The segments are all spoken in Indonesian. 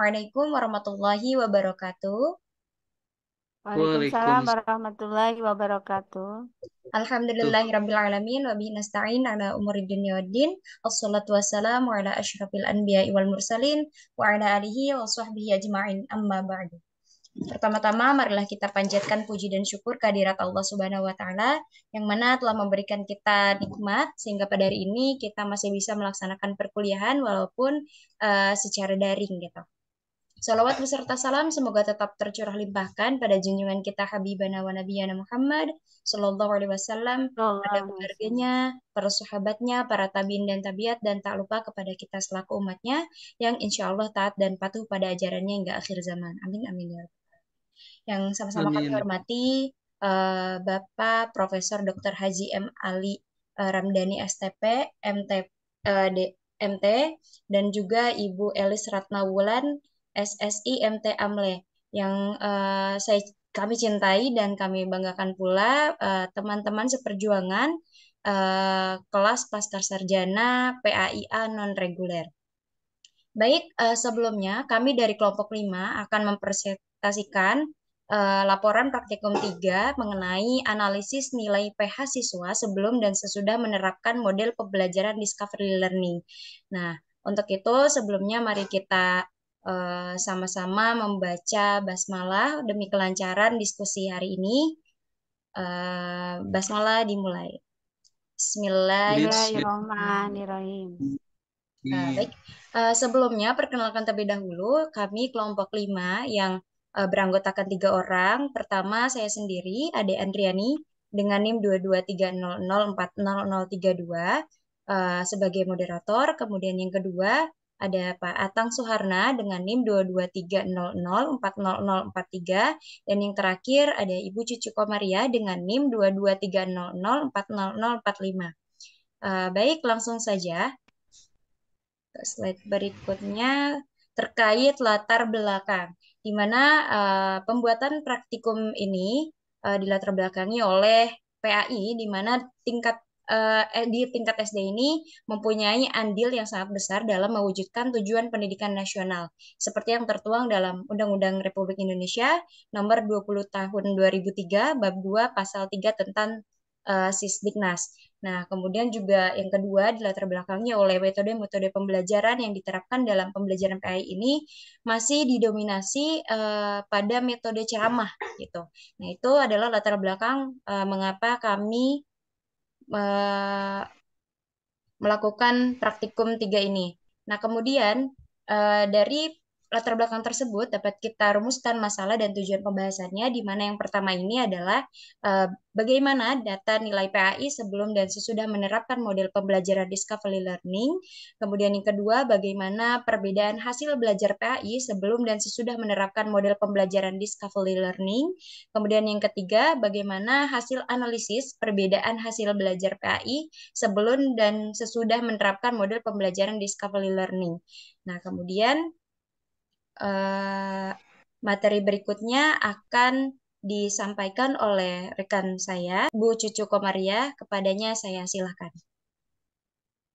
Assalamualaikum warahmatullahi wabarakatuh. Waalaikumsalam Waalaikumsalam. warahmatullahi wabarakatuh. Alhamdulillahirabbil alamin wa bihi nasta'in ala umuri dunya waddin. Wassalatu wassalamu ala asyrafil anbiya'i wal mursalin wa ala alihi wa sahbihi ajma'in. Amma ba'du. Pertama-tama marilah kita panjatkan puji dan syukur kehadirat Allah Subhanahu wa taala yang mana telah memberikan kita nikmat sehingga pada hari ini kita masih bisa melaksanakan perkuliahan walaupun secara daring gitu. Salawat beserta salam semoga tetap tercurah limpahkan pada junjungan kita Habibana wa Nabiyana Muhammad Sallallahu Alaihi Wasallam, pada Sallallahu alaihi wasallam. keluarganya, para sahabatnya, para tabiin dan tabiat, dan tak lupa kepada kita selaku umatnya yang insya Allah taat dan patuh pada ajarannya hingga akhir zaman. Amin, amin ya. Yang sama-sama kami Amin. hormati Bapak Profesor Dr. Haji M. Ali Ramdhani STP, MT, MT, dan juga Ibu Elis Ratnawulan SSI MT Amle yang kami cintai dan kami banggakan pula teman-teman seperjuangan kelas pasca sarjana PAIA non reguler. Baik, sebelumnya kami dari kelompok 5 akan mempresentasikan laporan praktikum 3 mengenai analisis nilai PH siswa sebelum dan sesudah menerapkan model pembelajaran discovery learning. Nah, untuk itu sebelumnya mari kita sama-sama membaca basmalah demi kelancaran diskusi hari ini. Basmalah dimulai. Bismillahirrahmanirrahim. Bismillahirrahmanirrahim. Baik, sebelumnya perkenalkan terlebih dahulu, kami kelompok 5 yang beranggotakan 3 orang. Pertama, saya sendiri, Ade Andriani, dengan NIM 22300400032 sebagai moderator. Kemudian yang kedua, ada Pak Atang Suharna dengan NIM 22300400043. Dan yang terakhir, ada Ibu Cucu Komaria dengan NIM 22300400045. Baik, langsung saja. Slide berikutnya terkait latar belakang, di mana pembuatan praktikum ini dilatar belakangi oleh PAI, di mana di tingkat SD ini mempunyai andil yang sangat besar dalam mewujudkan tujuan pendidikan nasional, seperti yang tertuang dalam Undang-Undang Republik Indonesia Nomor 20 Tahun 2003 Bab 2 Pasal 3 tentang Sisdiknas. Nah, kemudian juga yang kedua dilatar belakangnya oleh metode-metode pembelajaran yang diterapkan dalam pembelajaran PAI ini masih didominasi pada metode ceramah gitu. Nah, itu adalah latar belakang mengapa kami melakukan praktikum 3 ini. Nah, kemudian dari latar belakang tersebut dapat kita rumuskan masalah dan tujuan pembahasannya, di mana yang pertama ini adalah bagaimana data nilai PAI sebelum dan sesudah menerapkan model pembelajaran discovery learning. Kemudian yang kedua, bagaimana perbedaan hasil belajar PAI sebelum dan sesudah menerapkan model pembelajaran discovery learning. Kemudian yang ketiga, bagaimana hasil analisis perbedaan hasil belajar PAI sebelum dan sesudah menerapkan model pembelajaran discovery learning. Nah, kemudian materi berikutnya akan disampaikan oleh rekan saya, Bu Cucu Komaria. Kepadanya saya silakan.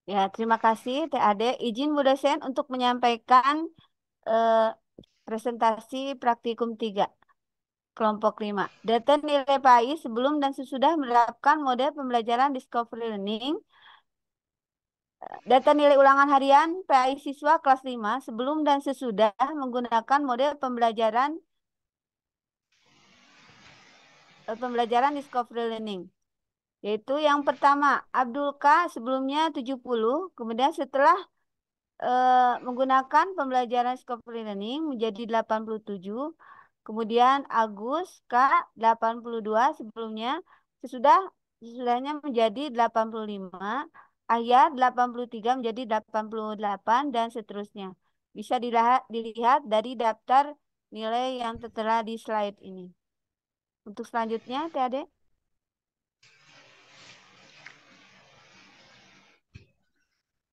Ya, terima kasih TAD. Izin Bu dosen untuk menyampaikan eh, presentasi praktikum 3 kelompok 5. Data nilai PAI sebelum dan sesudah menerapkan model pembelajaran discovery learning. Data nilai ulangan harian PAI siswa kelas 5 sebelum dan sesudah menggunakan model pembelajaran discovery learning. Yaitu yang pertama, Abdul K sebelumnya 70, kemudian setelah menggunakan pembelajaran discovery learning menjadi 87, kemudian Agus K 82 sebelumnya, sesudahnya menjadi 85, Ayat 83 menjadi 88 dan seterusnya. Bisa dilihat dari daftar nilai yang tertera di slide ini. Untuk selanjutnya, TAD.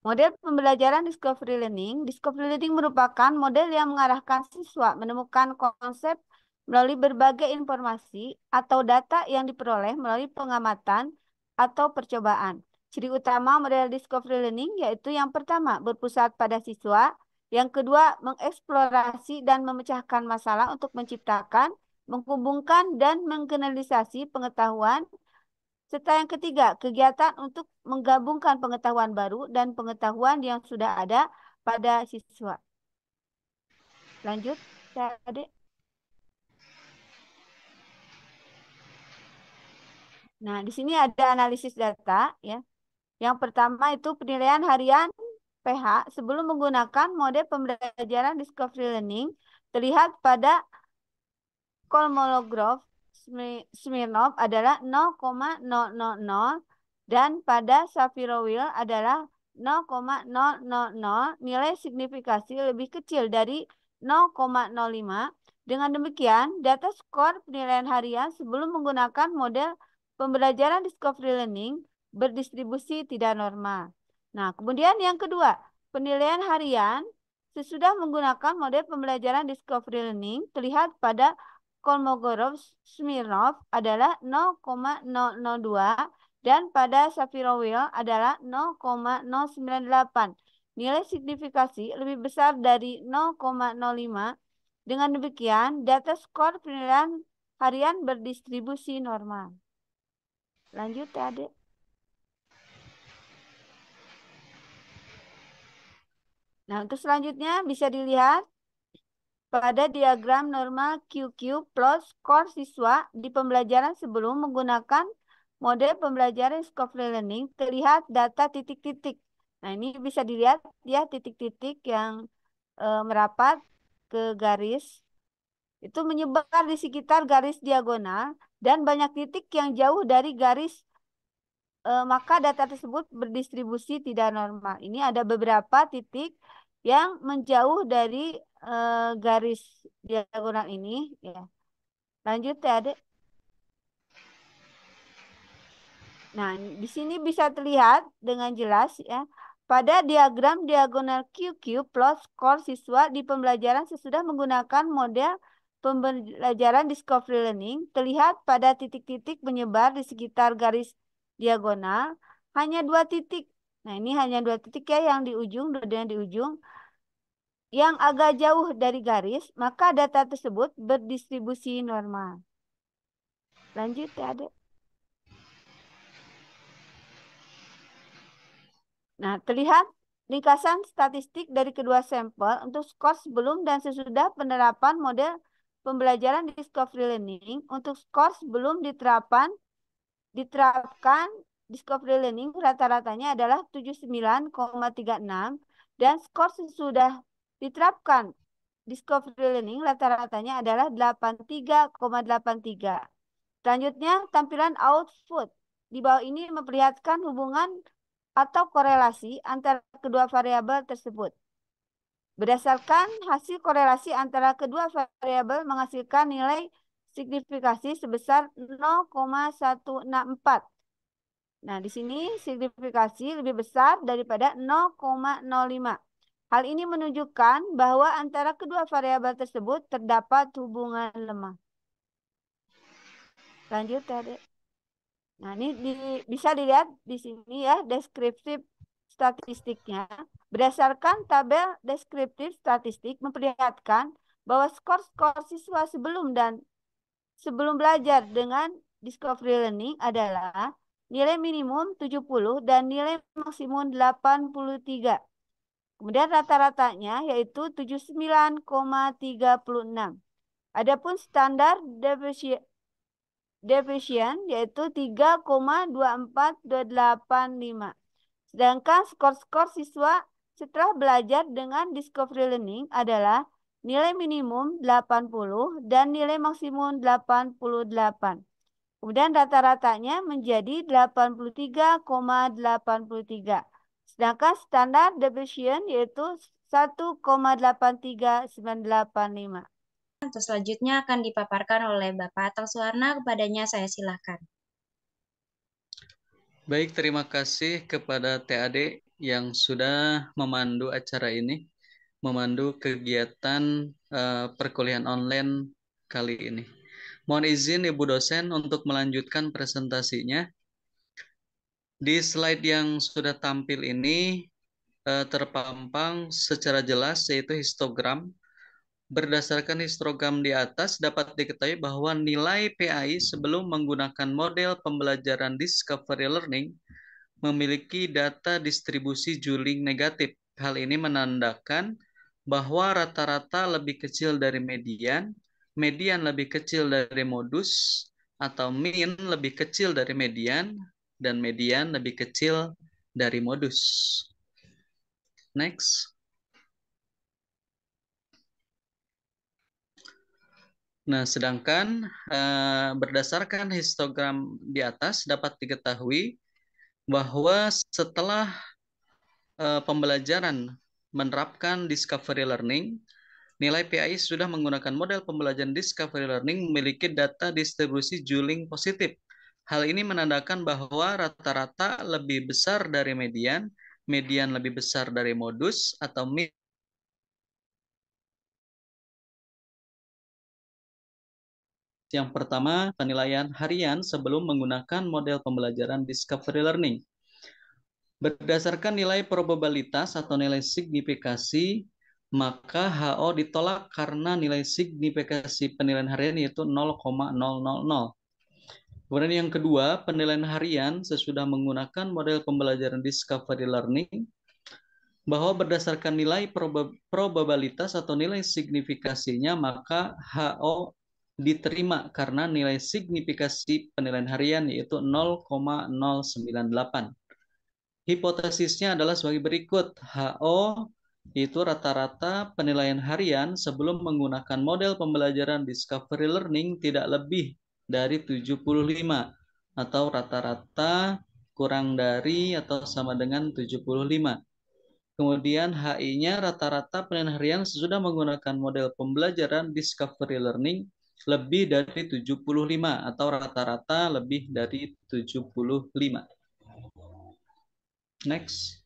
Model pembelajaran discovery learning. Discovery learning merupakan model yang mengarahkan siswa menemukan konsep melalui berbagai informasi atau data yang diperoleh melalui pengamatan atau percobaan. Ciri utama model discovery learning yaitu yang pertama, berpusat pada siswa. Yang kedua, mengeksplorasi dan memecahkan masalah untuk menciptakan, menghubungkan, dan mengkanalisasi pengetahuan. Serta yang ketiga, kegiatan untuk menggabungkan pengetahuan baru dan pengetahuan yang sudah ada pada siswa. Lanjut, adik. Nah, di sini ada analisis data ya. Yang pertama itu penilaian harian PH sebelum menggunakan mode pembelajaran discovery learning terlihat pada Kolmogorov Smirnov adalah 0,000 dan pada Shapiro-Wilk adalah 0,000. Nilai signifikasi lebih kecil dari 0,05. Dengan demikian, data skor penilaian harian sebelum menggunakan model pembelajaran discovery learning berdistribusi tidak normal. Nah, kemudian yang kedua, penilaian harian sesudah menggunakan model pembelajaran discovery learning terlihat pada Kolmogorov-Smirnov adalah 0,002 dan pada Shapiro-Wilk adalah 0,098. Nilai signifikasi lebih besar dari 0,05. Dengan demikian, data skor penilaian harian berdistribusi normal. Lanjut ya, Adik. Nah, untuk selanjutnya bisa dilihat pada diagram normal QQ plus skor siswa di pembelajaran sebelum menggunakan model pembelajaran discovery learning terlihat data titik-titik. Nah, ini bisa dilihat ya titik-titik yang merapat ke garis itu menyebar di sekitar garis diagonal dan banyak titik yang jauh dari garis maka data tersebut berdistribusi tidak normal. Ini ada beberapa titik yang menjauh dari garis diagonal ini. Ya. Lanjut ya, Adik. Nah, di sini bisa terlihat dengan jelas ya. Pada diagram diagonal QQ plus skor siswa di pembelajaran sesudah menggunakan model pembelajaran discovery learning terlihat pada titik-titik menyebar di sekitar garis diagonal hanya 2 titik. Nah, ini hanya 2 titik ya yang di ujung, yang di ujung. Yang agak jauh dari garis, maka data tersebut berdistribusi normal. Lanjut ya, Adik. Nah, terlihat ringkasan statistik dari kedua sampel untuk skor sebelum dan sesudah penerapan model pembelajaran discovery learning. Untuk skor sebelum diterapkan discovery learning rata-ratanya adalah 79,36 dan skor sesudah diterapkan discovery learning rata-ratanya adalah 83,83. Selanjutnya, tampilan output. Di bawah ini memperlihatkan hubungan atau korelasi antara kedua variabel tersebut. Berdasarkan hasil korelasi antara kedua variabel menghasilkan nilai signifikasi sebesar 0,164. Nah, di sini signifikasi lebih besar daripada 0,05. Hal ini menunjukkan bahwa antara kedua variabel tersebut terdapat hubungan lemah. Lanjut, Adik. Nah, ini bisa dilihat di sini ya deskriptif statistiknya. Berdasarkan tabel deskriptif statistik memperlihatkan bahwa skor-skor siswa sebelum belajar dengan discovery learning adalah nilai minimum 70 dan nilai maksimum 83. Kemudian rata-ratanya yaitu 79,36. Adapun standar deviation yaitu 3,24285. Sedangkan skor-skor siswa setelah belajar dengan discovery learning adalah nilai minimum 80 dan nilai maksimum 88. Kemudian rata-ratanya menjadi 83,83. Sedangkan standar deviation yaitu 1,83985. Untuk selanjutnya akan dipaparkan oleh Bapak Atal Suwarna, kepadanya saya silakan. Baik, terima kasih kepada TAD yang sudah memandu acara ini, memandu kegiatan perkuliahan online kali ini. Mohon izin Ibu dosen untuk melanjutkan presentasinya. Di slide yang sudah tampil ini terpampang secara jelas, yaitu histogram. Berdasarkan histogram di atas, dapat diketahui bahwa nilai PAI sebelum menggunakan model pembelajaran discovery learning memiliki data distribusi juling negatif. Hal ini menandakan bahwa rata-rata lebih kecil dari median, median lebih kecil dari modus, atau mean lebih kecil dari median, dan median lebih kecil dari modus. Next. Nah, sedangkan berdasarkan histogram di atas dapat diketahui bahwa setelah pembelajaran menerapkan discovery learning, nilai PAI sudah menggunakan model pembelajaran discovery learning memiliki data distribusi juling positif. Hal ini menandakan bahwa rata-rata lebih besar dari median, median lebih besar dari modus, atau mean. Yang pertama, penilaian harian sebelum menggunakan model pembelajaran discovery learning. Berdasarkan nilai probabilitas atau nilai signifikasi, maka HO ditolak karena nilai signifikasi penilaian harian yaitu 0,000. Kemudian yang kedua, penilaian harian sesudah menggunakan model pembelajaran discovery learning, bahwa berdasarkan nilai probabilitas atau nilai signifikasinya, maka HO diterima karena nilai signifikasi penilaian harian yaitu 0,098. Hipotesisnya adalah sebagai berikut. HO itu rata-rata penilaian harian sebelum menggunakan model pembelajaran discovery learning tidak lebih dari 75 atau rata-rata kurang dari atau sama dengan 75. Kemudian HI-nya rata-rata penilaian harian sesudah menggunakan model pembelajaran discovery learning lebih dari 75 atau rata-rata lebih dari 75. Next.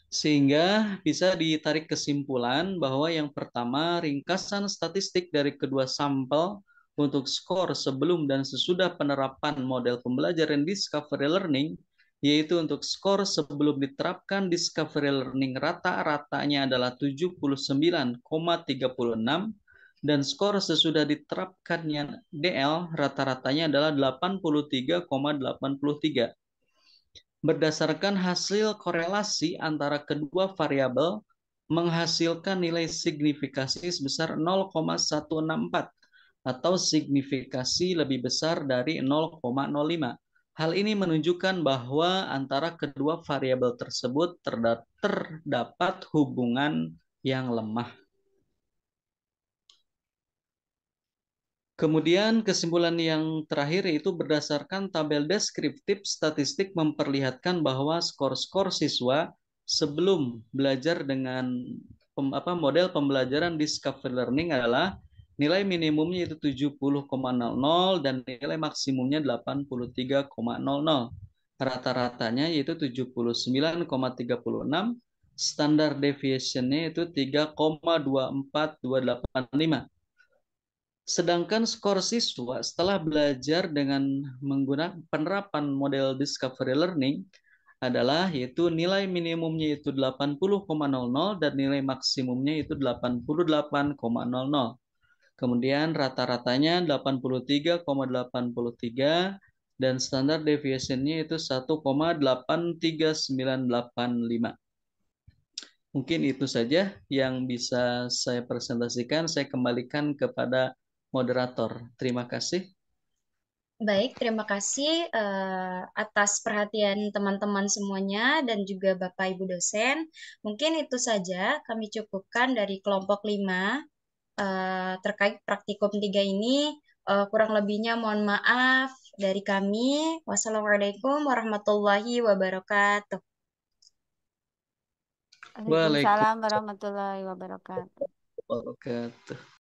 Sehingga bisa ditarik kesimpulan bahwa yang pertama, ringkasan statistik dari kedua sampel untuk skor sebelum dan sesudah penerapan model pembelajaran discovery learning, yaitu untuk skor sebelum diterapkan discovery learning rata-ratanya adalah 79,36 dan skor sesudah diterapkannya DL rata-ratanya adalah 83,83. Berdasarkan hasil korelasi antara kedua variabel menghasilkan nilai signifikasi sebesar 0,164 atau signifikasi lebih besar dari 0,05. Hal ini menunjukkan bahwa antara kedua variabel tersebut terdapat hubungan yang lemah. Kemudian kesimpulan yang terakhir yaitu berdasarkan tabel deskriptif statistik memperlihatkan bahwa skor-skor siswa sebelum belajar dengan model pembelajaran discovery learning adalah nilai minimumnya itu 70,00 dan nilai maksimumnya 83,00. Rata-ratanya yaitu 79,36, standar deviation-nya itu 3,24285. Sedangkan skor siswa setelah belajar dengan menggunakan penerapan model discovery learning adalah yaitu nilai minimumnya itu 80,00 dan nilai maksimumnya itu 88,00. Kemudian rata-ratanya 83,83 dan standar deviation-nya itu 1,83985. Mungkin itu saja yang bisa saya presentasikan. Saya kembalikan kepada moderator. Terima kasih. Baik, terima kasih atas perhatian teman-teman semuanya dan juga Bapak Ibu dosen. Mungkin itu saja kami cukupkan dari kelompok 5 terkait praktikum 3 ini. Kurang lebihnya mohon maaf dari kami. Wassalamualaikum warahmatullahi wabarakatuh. Waalaikumsalam warahmatullahi wabarakatuh. Waalaikumsalam.